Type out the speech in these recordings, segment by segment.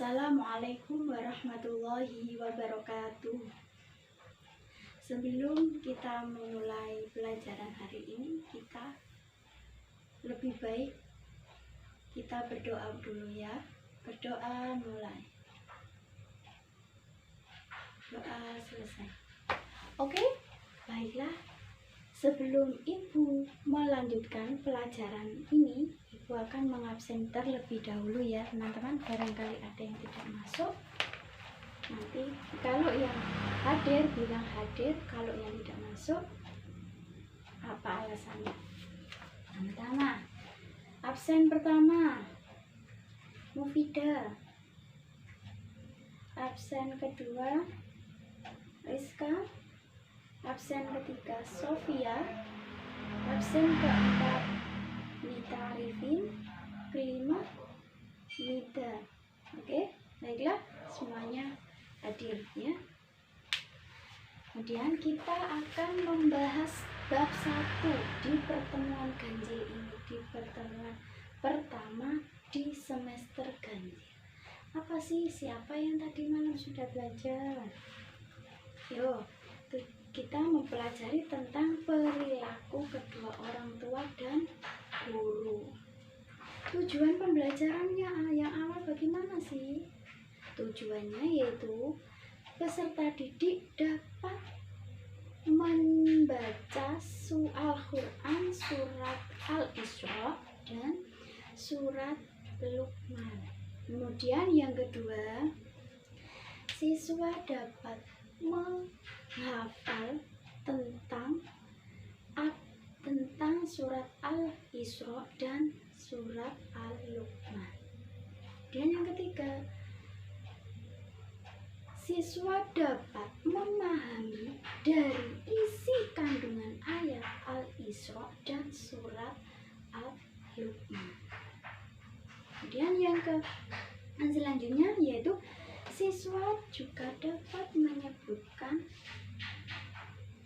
Assalamualaikum warahmatullahi wabarakatuh. Sebelum kita memulai pelajaran hari ini, kita lebih baik kita berdoa dulu ya. Berdoa mulai. Doa selesai. Oke, baiklah. Sebelum Ibu melanjutkan pelajaran ini, Ibu akan mengabsen terlebih dahulu ya teman-teman. Barangkali ada yang tidak masuk. Nanti kalau yang hadir bilang hadir, kalau yang tidak masuk apa alasannya. Pertama, absen pertama Mufida. Absen kedua Rizka. Absen ketiga Sofia. Absen keempat Nita Arifin. Kelima Nida. Oke, baiklah, semuanya hadir ya. Kemudian kita akan membahas bab 1 di pertemuan ganjil ini, di pertemuan pertama di semester ganjil. Apa sih, siapa yang tadi malam sudah belajar? Yuk, kita mempelajari tentang perilaku kedua orang tua dan guru. Tujuan pembelajarannya yang awal bagaimana sih? Tujuannya yaitu peserta didik dapat membaca Al-Quran, surat Al-Isra dan surat Luqman. Kemudian yang kedua, siswa dapat menghafal tentang surat Al-Isra dan surat Al-Luqman. Dan yang ketiga, siswa dapat memahami dari isi kandungan ayat Al-Isra dan surat Al-Luqman. Kemudian yang selanjutnya yaitu siswa juga dapat menyebutkan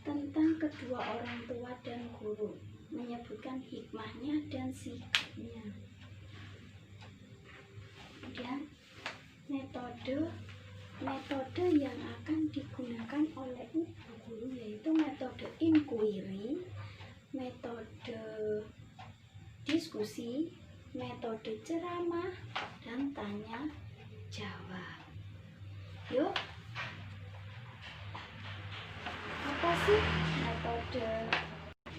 tentang kedua orang tua dan guru, menyebutkan hikmahnya dan sikapnya. Kemudian metode yang akan digunakan oleh ibu guru yaitu metode inquiry, metode diskusi, metode ceramah, dan tanya jawab. Yuk, apa sih metode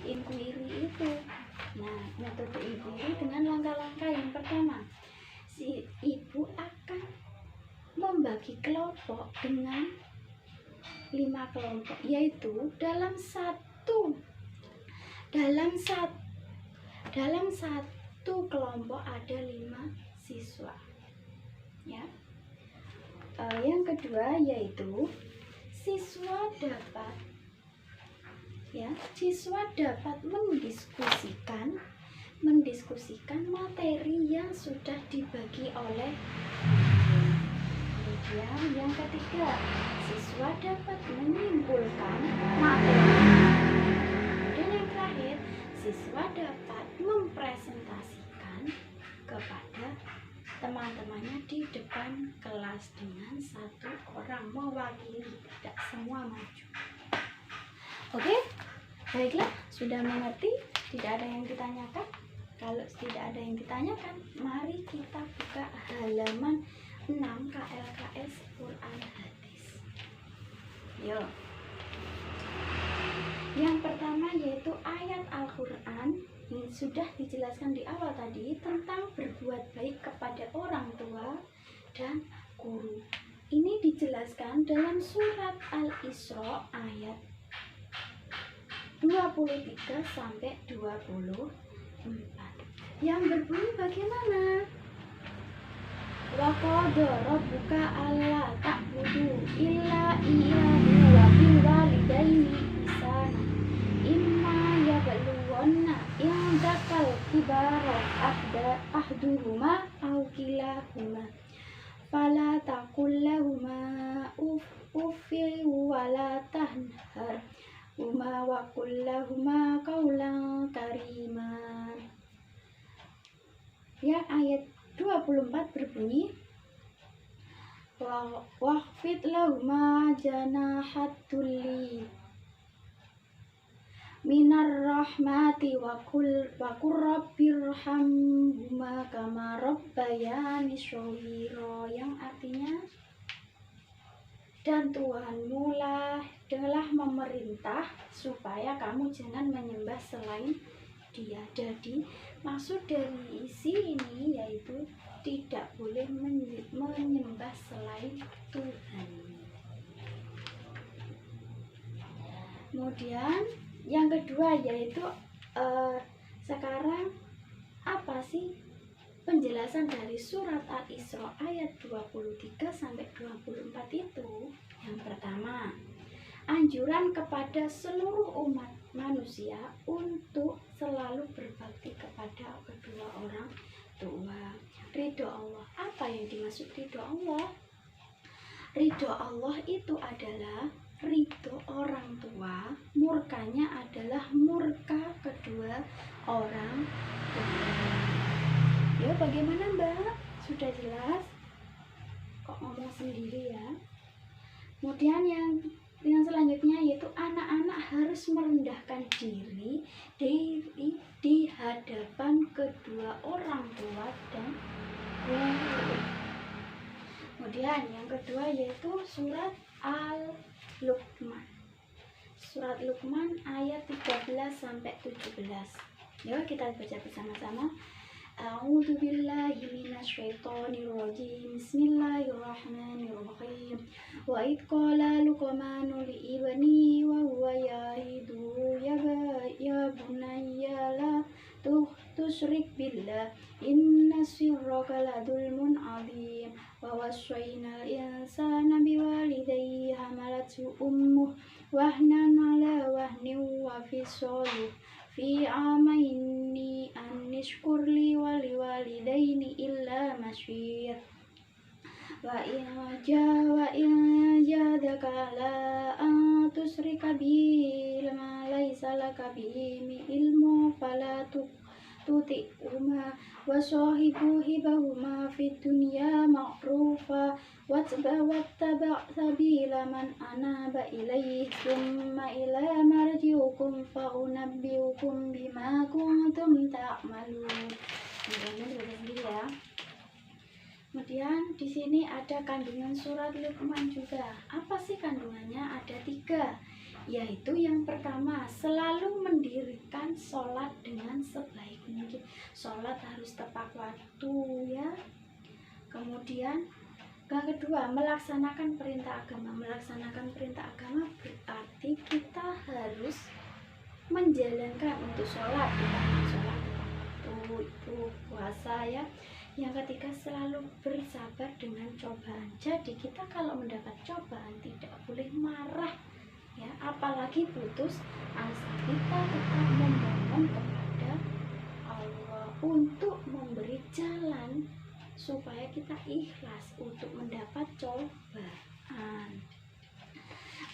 inquiry itu? Nah, metode inquiry dengan langkah-langkah yang pertama, si ibu akan membagi kelompok dengan 5 kelompok, yaitu dalam satu kelompok ada 5 siswa ya. Yang kedua yaitu siswa dapat mendiskusikan materi yang sudah dibagi oleh guru. Kemudian yang ketiga, siswa dapat menyimpulkan materi. Dan yang terakhir, siswa dapat mempresentasikan kepada teman-temannya di depan kelas dengan 1 orang mewakili, tidak semua maju. Oke, baiklah, sudah mengerti? Tidak ada yang ditanyakan? Kalau tidak ada yang ditanyakan, mari kita buka halaman 6 KLKS Quran Hadis. Yuk. Yang pertama yaitu ayat Al-Quran yang sudah dijelaskan di awal tadi tentang berbuat baik kepada orang tua dan guru. Ini dijelaskan dalam surat Al-Isra ayat 23 sampai 24. Yang berbunyi bagaimana? Wa qada rabbuka alla ta'budu illa iyyahu wa bil walidaini ihsana. Imma yablughanna indakal kibara ahduhuma aw kilahuma fala taqul lahumā uffin wa la tanharhumā wa qul lahumā qawlan karīmā. Ya, ayat 24 berbunyi, wahfid lahuma janahat dulli minar rahmati wa qur rabbirhamhuma kama rabbayani shaghira, yang artinya dan Tuhanmu telah memerintah supaya kamu jangan menyembah selain Dia. Jadi maksud dari isi ini yaitu tidak boleh menyembah selain Tuhan. Kemudian yang kedua yaitu sekarang apa sih penjelasan dari surat Al-Isra ayat 23 sampai 24 itu? Yang pertama, anjuran kepada seluruh umat manusia untuk selalu berbakti kepada kedua orang tua. Ridho Allah. Apa yang dimaksud ridho Allah? Ridho Allah itu adalah ridho orang tua, murkanya adalah murka kedua orang tua. Ya, bagaimana Mbak? Sudah jelas? Kok ngomong sendiri ya? Kemudian yang selanjutnya yaitu anak-anak harus merendahkan diri di hadapan kedua orang tua dan guru. Kemudian yang kedua yaitu surat Al-Luqman. Surat Luqman ayat 13 sampai 17. Yuk kita baca bersama-sama. A'udzu billahi minasyaitonir rajim. Bismillahirrahmanirrahim. Wa id qala Luqmanu li ibni wa huwa ya'idu ya bunayya la tusyrik billah inna syirka la dzulmun 'adzim. Wa wassayna al-insana biwalidayhi hamalathu ummuhu wahnan 'ala wahnin wa fisaluhu fi amaini an nishkurli wa liwalidaini illa masyir wa in jahadaka la an tusrika bi ma laysa laka bihi ilmu fala tuti'huma wa sahibuhuma fid dunya ma'rufa wattaba' sabila man anaba ilayhi thumma ila marji'ukum fa unabbi'ukum bima kuntum ta'malun. Ya. Kemudian di sini ada kandungan surat Luqman juga. Apa sih kandungannya? Ada 3. Yaitu yang pertama, selalu mendirikan sholat dengan sebaik mungkin. Sholat harus tepat waktu ya. Kemudian yang kedua, melaksanakan perintah agama. Melaksanakan perintah agama berarti kita harus menjalankan untuk sholat, sholat itu puasa ya. Yang ketiga, selalu bersabar dengan cobaan. Jadi kita kalau mendapat cobaan tidak boleh marah ya, apalagi putus asa. Kita tetap memohon kepada Allah untuk memberi jalan supaya kita ikhlas untuk mendapat cobaan.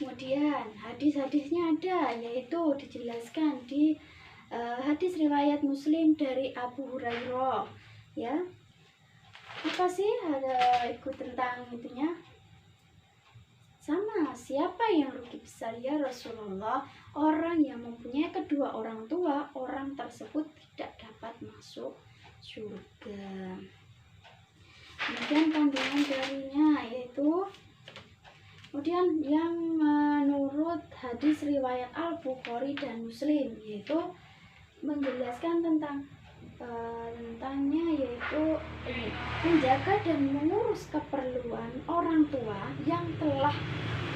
Kemudian hadis-hadisnya ada, yaitu dijelaskan di hadis riwayat Muslim dari Abu Hurairah ya. Apa sih ada ikut tentang itunya? Sama, siapa yang rugi besar ya Rasulullah? Orang yang mempunyai kedua orang tua, orang tersebut tidak dapat masuk surga. Kemudian kandungan darinya yaitu, kemudian yang menurut hadis riwayat Al-Bukhari dan Muslim yaitu menjelaskan tentangnya yaitu menjaga dan mengurus keperluan orang tua yang telah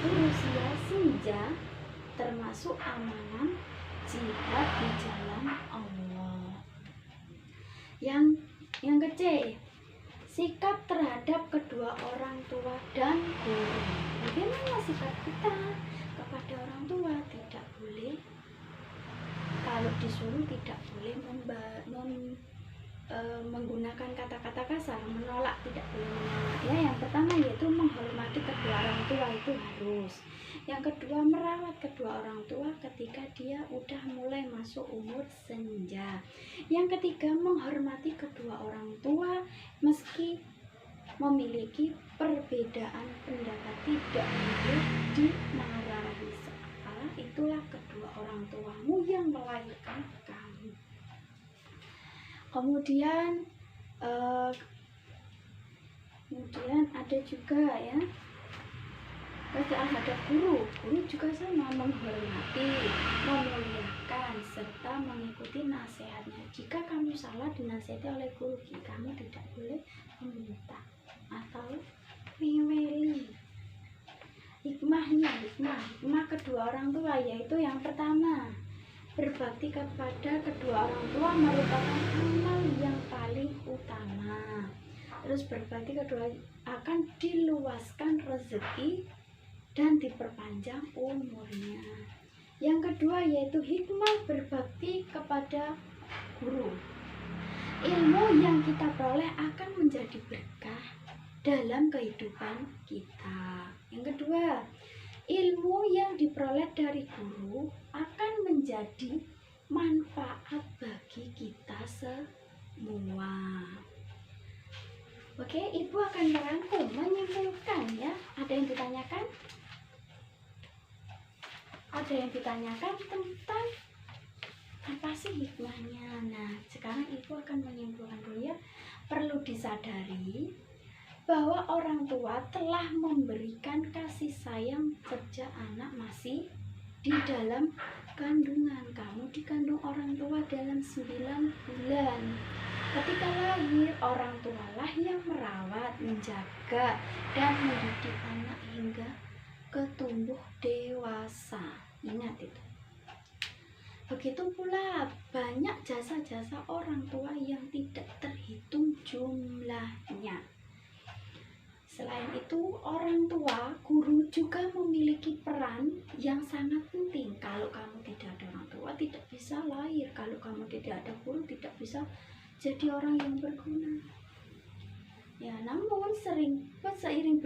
berusia senja, termasuk amanah jihad di jalan Allah. Yang kecil, sikap terhadap kedua orang tua dan guru. Bagaimana sikap kita kepada orang tua? Tidak boleh, kalau disuruh tidak boleh menggunakan kata-kata kasar, menolak tidak boleh menolak ya. Yang pertama yaitu menghormati kedua orang tua, itu harus. Yang kedua, merawat kedua orang tua ketika dia udah mulai masuk umur senja. Yang ketiga, menghormati kedua orang tua meski memiliki perbedaan pendapat, tidak boleh dimarahi. Karena itulah kedua orang tuamu yang melahirkan kamu. Kemudian ada juga ya, terhadap guru juga sama, menghormati, memuliakan, serta mengikuti nasihatnya. Jika kamu salah dinasihati oleh guru, kamu tidak boleh meminta atau meweli. Hikmah kedua orang tua yaitu yang pertama, berbakti kepada kedua orang tua merupakan amal yang paling utama. Terus berbakti kedua akan diluaskan rezeki dan diperpanjang umurnya. Yang kedua yaitu hikmah berbakti kepada guru. Ilmu yang kita peroleh akan menjadi berkah dalam kehidupan kita. Yang kedua, ilmu yang diperoleh dari guru akan menjadi manfaat bagi kita semua. Oke, Ibu akan merangkum, menyimpulkan ya. Ada yang ditanyakan? Ada yang ditanyakan tentang apa sih hikmahnya? Nah, sekarang Ibu akan menyimpulkan dulu ya. Perlu disadari bahwa orang tua telah memberikan kasih sayang sejak anak masih di dalam kandungan. Kamu dikandung orang tua dalam 9 bulan. Ketika lahir, orang tualah yang merawat, menjaga, dan mendidik anak hingga tumbuh dewasa. Ingat itu. Begitu pula banyak jasa-jasa orang tua yang tidak terhitung jumlahnya. Selain itu, orang tua, guru juga memiliki peran yang sangat penting. Kalau kamu tidak ada orang tua, tidak bisa lahir. Kalau kamu tidak ada guru, tidak bisa jadi orang yang berguna. Ya, namun seiring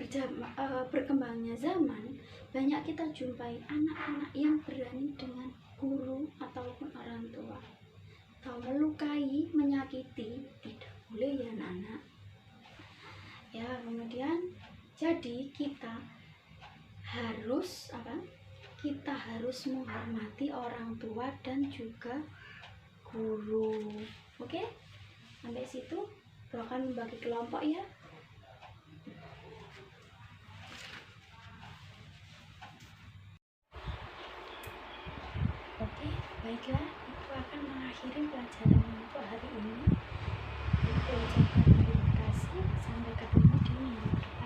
berkembangnya zaman, banyak kita jumpai anak-anak yang berani dengan guru ataupun orang tua. Atau melukai, menyakiti, tidak boleh ya anak. Ya, kemudian jadi kita harus Kita harus menghormati orang tua dan juga guru. Oke? Sampai situ. Kita akan membagi kelompok ya. Oke, baiklah. Ibu akan mengakhiri pelajaran untuk hari ini. Ibu ucapkan terima kasih. Sampai ketemu di minggu.